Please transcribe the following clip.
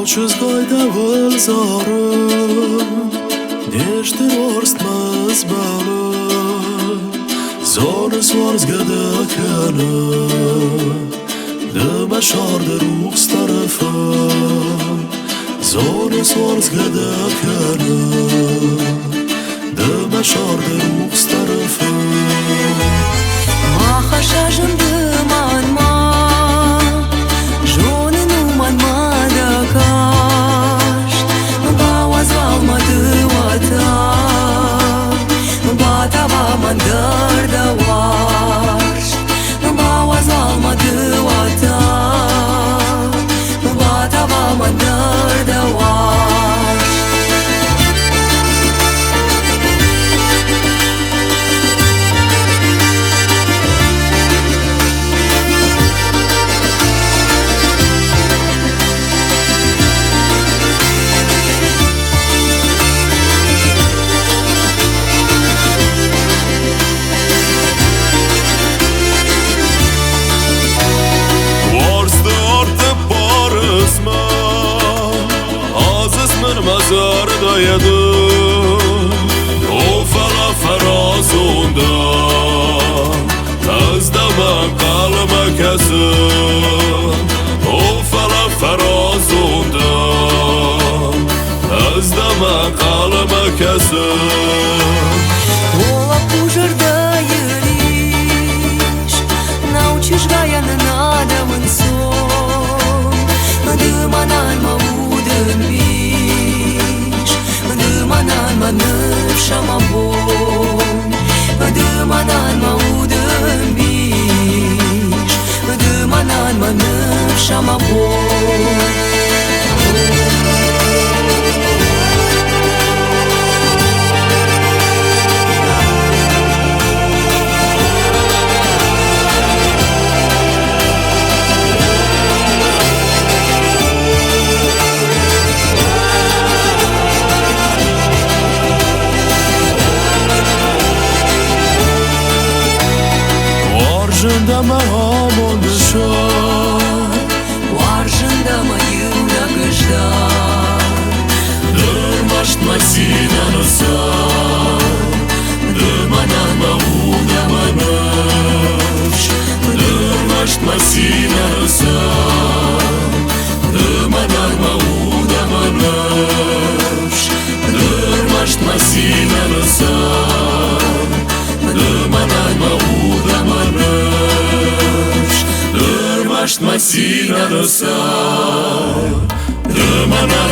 Nocës gajta vëllëzare, njështë rorst më zbale, zonës varës gëdë kënë, dë me sharë dë rukës të rëfë, zonës varës gëdë kënë, dë me sharë dë rukës të rëfë. Ma khashashën dë man ma, zhonë në man ma dë kasht, bawa zval ma dë wata, bata ba ma ndër dë washt, bawa zval ma dë wata, bata ba ma ndër dë washt. Mazar dayadı o fala farazunda Tazdaman kalma kesin o fala farazunda Tazdaman kalma kesin Ola pujër dë jërish, naučiš ga ja në nada më nëson, dë manan ma udën vish, dë manan ma nëfsha ma bon, dë manan ma udën vish, dë manan ma nëfsha ma bon. Arjında me hamon dëshar, Arjında me ju në gështar, dërmasht ma sina në sar, dërmanan ma unë ma nëfsh, dërmasht ma sina në sar, dërmanan ma unë ma nëfsh, dërmasht ma sina në sar, dërmanan ma unë ma nëfsh, dërmasht ma sina në sar, dërmanan